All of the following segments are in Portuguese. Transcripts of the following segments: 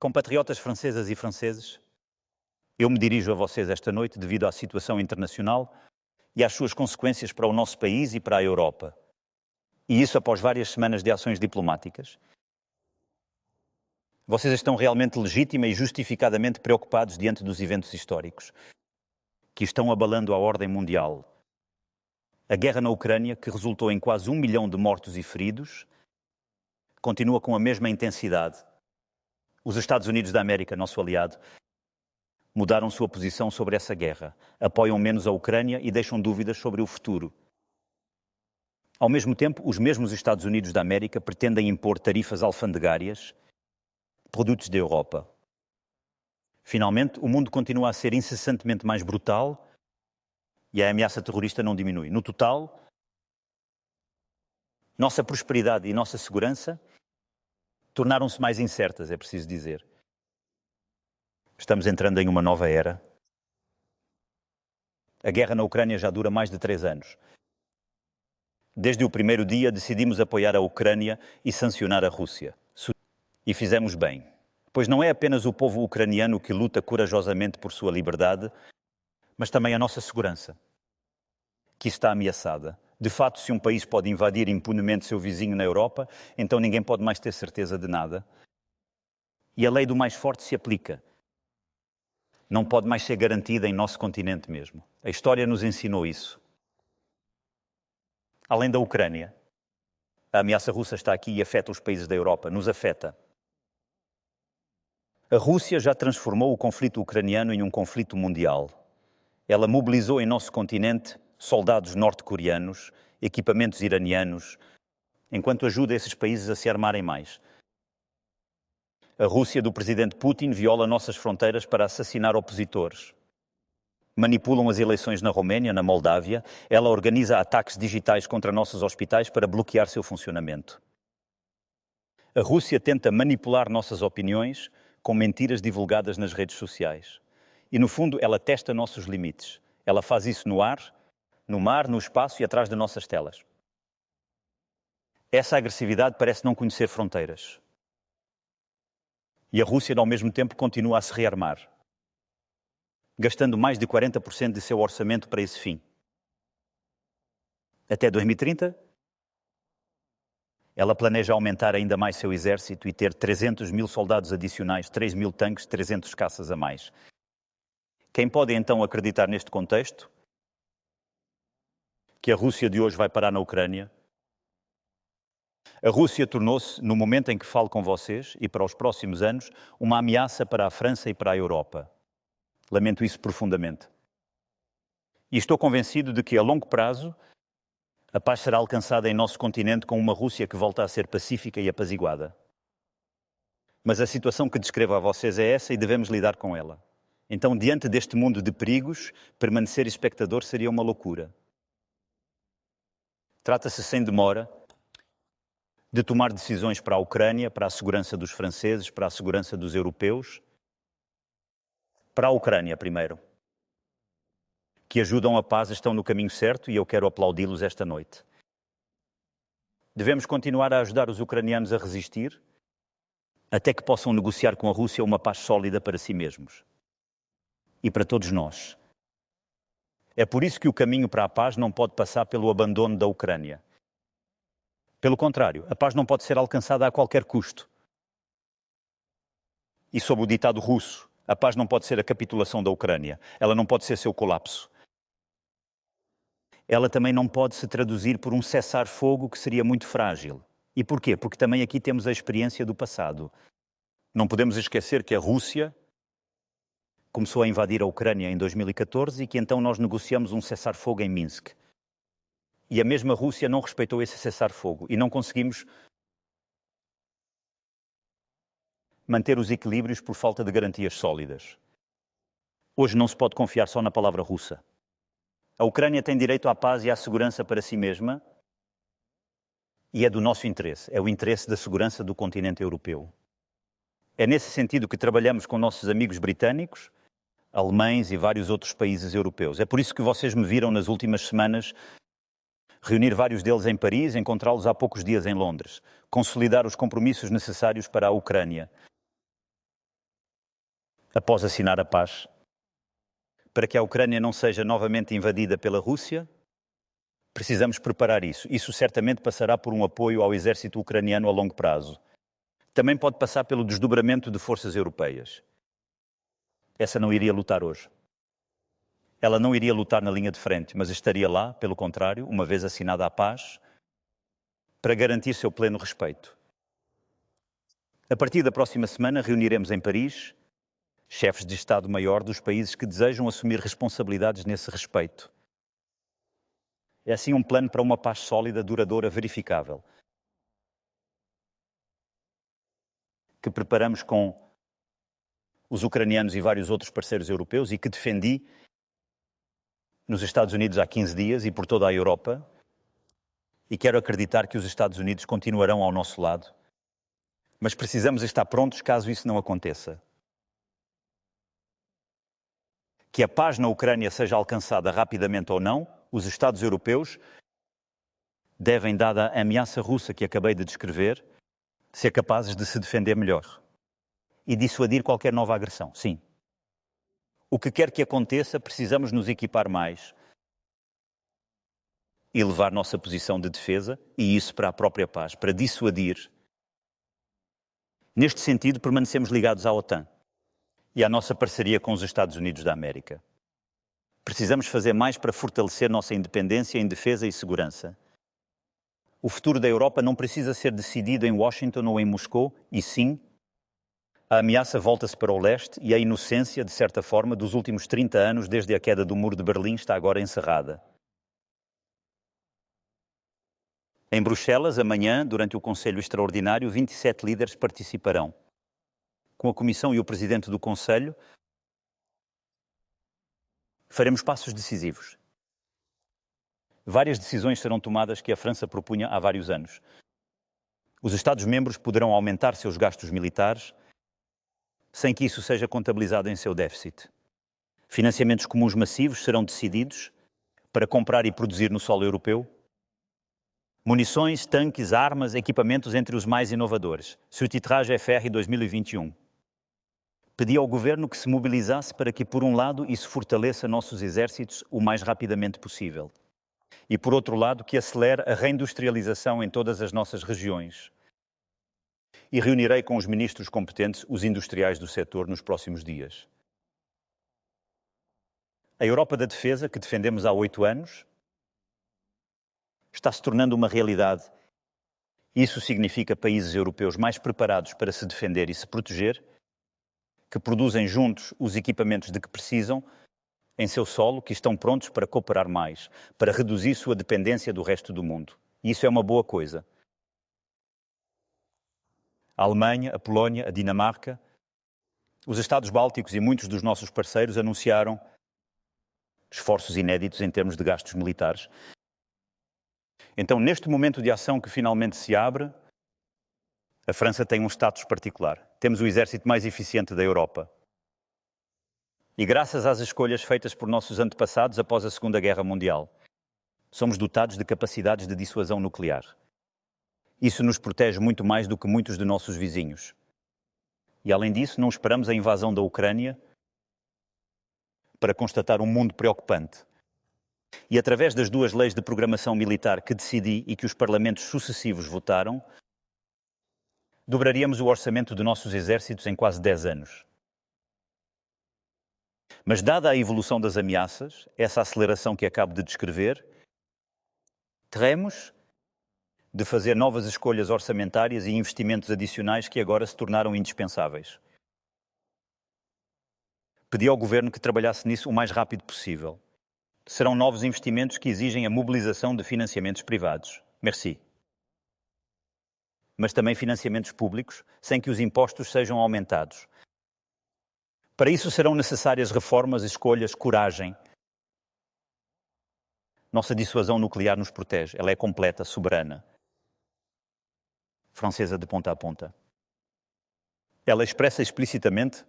Compatriotas francesas e franceses, eu me dirijo a vocês esta noite devido à situação internacional e às suas consequências para o nosso país e para a Europa. E isso após várias semanas de ações diplomáticas. Vocês estão realmente legítima e justificadamente preocupados diante dos eventos históricos que estão abalando a ordem mundial. A guerra na Ucrânia, que resultou em quase 1 milhão de mortos e feridos, continua com a mesma intensidade. Os Estados Unidos da América, nosso aliado, mudaram sua posição sobre essa guerra, apoiam menos a Ucrânia e deixam dúvidas sobre o futuro. Ao mesmo tempo, os mesmos Estados Unidos da América pretendem impor tarifas alfandegárias a produtos da Europa. Finalmente, o mundo continua a ser incessantemente mais brutal e a ameaça terrorista não diminui. No total, nossa prosperidade e nossa segurança tornaram-se mais incertas, é preciso dizer. Estamos entrando em uma nova era. A guerra na Ucrânia já dura mais de 3 anos. Desde o primeiro dia decidimos apoiar a Ucrânia e sancionar a Rússia. E fizemos bem, pois não é apenas o povo ucraniano que luta corajosamente por sua liberdade, mas também a nossa segurança, que está ameaçada. De fato, se um país pode invadir impunemente seu vizinho na Europa, então ninguém pode mais ter certeza de nada. E a lei do mais forte se aplica. Não pode mais ser garantida em nosso continente mesmo. A história nos ensinou isso. Além da Ucrânia, a ameaça russa está aqui e afeta os países da Europa, nos afeta. A Rússia já transformou o conflito ucraniano em um conflito mundial. Ela mobilizou em nosso continente soldados norte-coreanos, equipamentos iranianos, enquanto ajuda esses países a se armarem mais. A Rússia do presidente Putin viola nossas fronteiras para assassinar opositores. Manipulam as eleições na Roménia, na Moldávia. Ela organiza ataques digitais contra nossos hospitais para bloquear seu funcionamento. A Rússia tenta manipular nossas opiniões com mentiras divulgadas nas redes sociais. E, no fundo, ela testa nossos limites. Ela faz isso no ar, no mar, no espaço e atrás de nossas telas. Essa agressividade parece não conhecer fronteiras. E a Rússia, ao mesmo tempo, continua a se rearmar, gastando mais de 40% de seu orçamento para esse fim. Até 2030, ela planeja aumentar ainda mais seu exército e ter 300 mil soldados adicionais, 3 mil tanques, 300 caças a mais. Quem pode então acreditar neste contexto que a Rússia de hoje vai parar na Ucrânia? A Rússia tornou-se, no momento em que falo com vocês, e para os próximos anos, uma ameaça para a França e para a Europa. Lamento isso profundamente. E estou convencido de que, a longo prazo, a paz será alcançada em nosso continente com uma Rússia que volta a ser pacífica e apaziguada. Mas a situação que descrevo a vocês é essa e devemos lidar com ela. Então, diante deste mundo de perigos, permanecer espectador seria uma loucura. Trata-se, sem demora, de tomar decisões para a Ucrânia, para a segurança dos franceses, para a segurança dos europeus. Para a Ucrânia, primeiro, que ajudam a paz, estão no caminho certo e eu quero aplaudi-los esta noite. Devemos continuar a ajudar os ucranianos a resistir até que possam negociar com a Rússia uma paz sólida para si mesmos e para todos nós. É por isso que o caminho para a paz não pode passar pelo abandono da Ucrânia. Pelo contrário, a paz não pode ser alcançada a qualquer custo. E sob o ditado russo, a paz não pode ser a capitulação da Ucrânia, ela não pode ser seu colapso. Ela também não pode se traduzir por um cessar-fogo que seria muito frágil. E porquê? Porque também aqui temos a experiência do passado. Não podemos esquecer que a Rússia começou a invadir a Ucrânia em 2014 e que então nós negociamos um cessar-fogo em Minsk. E a mesma Rússia não respeitou esse cessar-fogo e não conseguimos manter os equilíbrios por falta de garantias sólidas. Hoje não se pode confiar só na palavra russa. A Ucrânia tem direito à paz e à segurança para si mesma e é do nosso interesse, é o interesse da segurança do continente europeu. É nesse sentido que trabalhamos com nossos amigos britânicos, alemães e vários outros países europeus. É por isso que vocês me viram nas últimas semanas reunir vários deles em Paris, encontrá-los há poucos dias em Londres, consolidar os compromissos necessários para a Ucrânia. após assinar a paz, para que a Ucrânia não seja novamente invadida pela Rússia, precisamos preparar isso. Isso certamente passará por um apoio ao exército ucraniano a longo prazo. Também pode passar pelo desdobramento de forças europeias. Essa não iria lutar hoje. Ela não iria lutar na linha de frente, mas estaria lá, pelo contrário, uma vez assinada a paz, para garantir seu pleno respeito. A partir da próxima semana, reuniremos em Paris chefes de Estado-Maior dos países que desejam assumir responsabilidades nesse respeito. É assim um plano para uma paz sólida, duradoura, verificável, que preparamos com os ucranianos e vários outros parceiros europeus e que defendi nos Estados Unidos há 15 dias e por toda a Europa, e quero acreditar que os Estados Unidos continuarão ao nosso lado, mas precisamos estar prontos caso isso não aconteça. Que a paz na Ucrânia seja alcançada rapidamente ou não, os Estados europeus devem, dada a ameaça russa que acabei de descrever, ser capazes de se defender melhor e dissuadir qualquer nova agressão, sim. O que quer que aconteça, precisamos nos equipar mais e levar nossa posição de defesa, e isso para a própria paz, para dissuadir. Neste sentido, permanecemos ligados à OTAN e à nossa parceria com os Estados Unidos da América. Precisamos fazer mais para fortalecer nossa independência em defesa e segurança. O futuro da Europa não precisa ser decidido em Washington ou em Moscou, e sim, a ameaça volta-se para o leste e a inocência, de certa forma, dos últimos 30 anos desde a queda do Muro de Berlim está agora encerrada. Em Bruxelas, amanhã, durante o Conselho Extraordinário, 27 líderes participarão. Com a Comissão e o Presidente do Conselho, faremos passos decisivos. Várias decisões serão tomadas que a França propunha há vários anos. Os Estados-membros poderão aumentar seus gastos militares sem que isso seja contabilizado em seu déficit. Financiamentos comuns massivos serão decididos para comprar e produzir no solo europeu munições, tanques, armas, equipamentos entre os mais inovadores. Surtitrage FR 2021. Pedi ao governo que se mobilizasse para que, por um lado, isso fortaleça nossos exércitos o mais rapidamente possível. E, por outro lado, que acelere a reindustrialização em todas as nossas regiões. E reunirei com os ministros competentes os industriais do setor nos próximos dias. A Europa da Defesa, que defendemos há 8 anos, está se tornando uma realidade. Isso significa países europeus mais preparados para se defender e se proteger, que produzem juntos os equipamentos de que precisam em seu solo, que estão prontos para cooperar mais, para reduzir sua dependência do resto do mundo. E isso é uma boa coisa. A Alemanha, a Polónia, a Dinamarca, os Estados Bálticos e muitos dos nossos parceiros anunciaram esforços inéditos em termos de gastos militares. Então, neste momento de ação que finalmente se abre, a França tem um status particular. Temos o exército mais eficiente da Europa. E graças às escolhas feitas por nossos antepassados após a Segunda Guerra Mundial, somos dotados de capacidades de dissuasão nuclear. Isso nos protege muito mais do que muitos de nossos vizinhos. E, além disso, não esperamos a invasão da Ucrânia para constatar um mundo preocupante. E através das 2 leis de programação militar que decidi e que os parlamentos sucessivos votaram, dobraríamos o orçamento de nossos exércitos em quase 10 anos. Mas, dada a evolução das ameaças, essa aceleração que acabo de descrever, teremos de fazer novas escolhas orçamentárias e investimentos adicionais que agora se tornaram indispensáveis. Pedi ao governo que trabalhasse nisso o mais rápido possível. Serão novos investimentos que exigem a mobilização de financiamentos privados. Merci. Mas também financiamentos públicos, sem que os impostos sejam aumentados. Para isso serão necessárias reformas, escolhas, coragem. Nossa dissuasão nuclear nos protege. Ela é completa, soberana. Francesa de ponta a ponta. Ela expressa explicitamente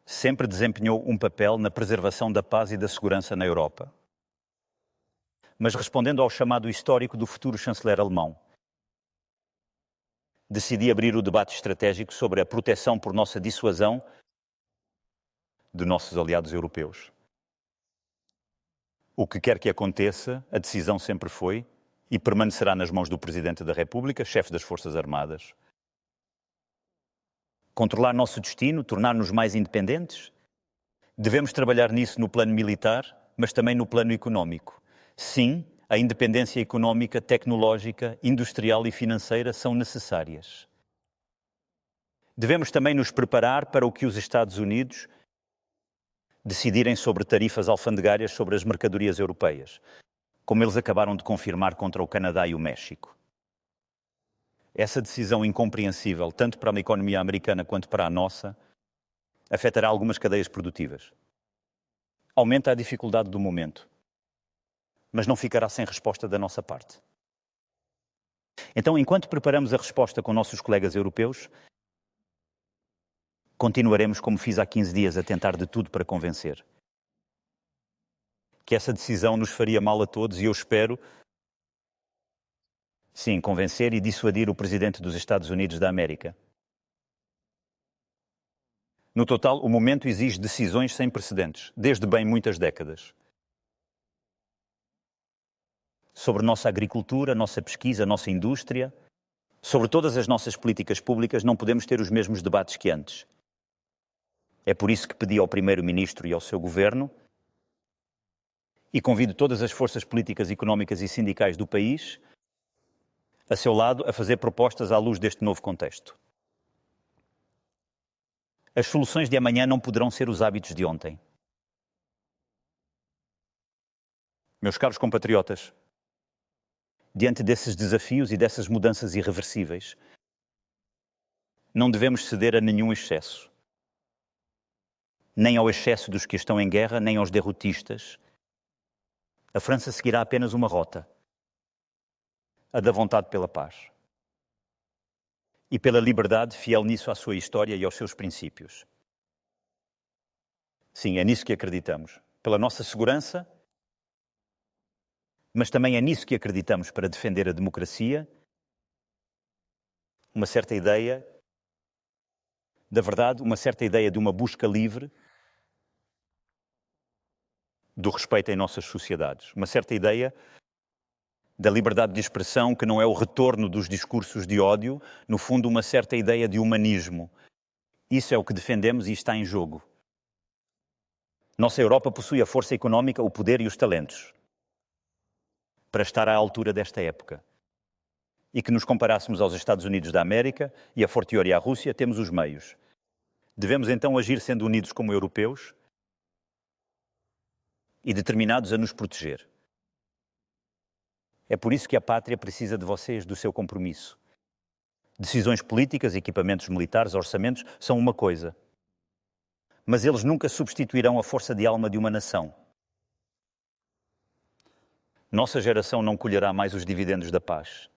sempre desempenhou um papel na preservação da paz e da segurança na Europa. Mas respondendo ao chamado histórico do futuro chanceler alemão, decidi abrir o debate estratégico sobre a proteção por nossa dissuasão de nossos aliados europeus. O que quer que aconteça, a decisão sempre foi e permanecerá nas mãos do Presidente da República, chefe das Forças Armadas. Controlar nosso destino, tornar-nos mais independentes? Devemos trabalhar nisso no plano militar, mas também no plano económico. Sim, a independência económica, tecnológica, industrial e financeira são necessárias. Devemos também nos preparar para o que os Estados Unidos decidirem sobre tarifas alfandegárias sobre as mercadorias europeias, como eles acabaram de confirmar contra o Canadá e o México. Essa decisão incompreensível, tanto para a economia americana quanto para a nossa, afetará algumas cadeias produtivas. Aumenta a dificuldade do momento, mas não ficará sem resposta da nossa parte. Então, enquanto preparamos a resposta com nossos colegas europeus, continuaremos, como fiz há 15 dias, a tentar de tudo para convencer. Que essa decisão nos faria mal a todos e eu espero, sim, convencer e dissuadir o Presidente dos Estados Unidos da América. No total, o momento exige decisões sem precedentes, desde bem muitas décadas. Sobre nossa agricultura, nossa pesquisa, nossa indústria, sobre todas as nossas políticas públicas, não podemos ter os mesmos debates que antes. É por isso que pedi ao Primeiro-Ministro e ao seu governo, e convido todas as forças políticas, económicas e sindicais do país, a seu lado, a fazer propostas à luz deste novo contexto. As soluções de amanhã não poderão ser os hábitos de ontem. Meus caros compatriotas, diante desses desafios e dessas mudanças irreversíveis, não devemos ceder a nenhum excesso. Nem ao excesso dos que estão em guerra, nem aos derrotistas. A França seguirá apenas uma rota, a da vontade pela paz. E pela liberdade, fiel nisso à sua história e aos seus princípios. Sim, é nisso que acreditamos. Pela nossa segurança, mas também é nisso que acreditamos para defender a democracia, uma certa ideia da verdade, uma certa ideia de uma busca livre do respeito em nossas sociedades, uma certa ideia da liberdade de expressão que não é o retorno dos discursos de ódio, no fundo uma certa ideia de humanismo. Isso é o que defendemos e está em jogo. Nossa Europa possui a força económica, o poder e os talentos para estar à altura desta época. E que nos comparássemos aos Estados Unidos da América e a fortiori à Rússia, temos os meios. Devemos então agir sendo unidos como europeus e determinados a nos proteger. É por isso que a pátria precisa de vocês, do seu compromisso. Decisões políticas, equipamentos militares, orçamentos, são uma coisa. Mas eles nunca substituirão a força de alma de uma nação. Nossa geração não colherá mais os dividendos da paz.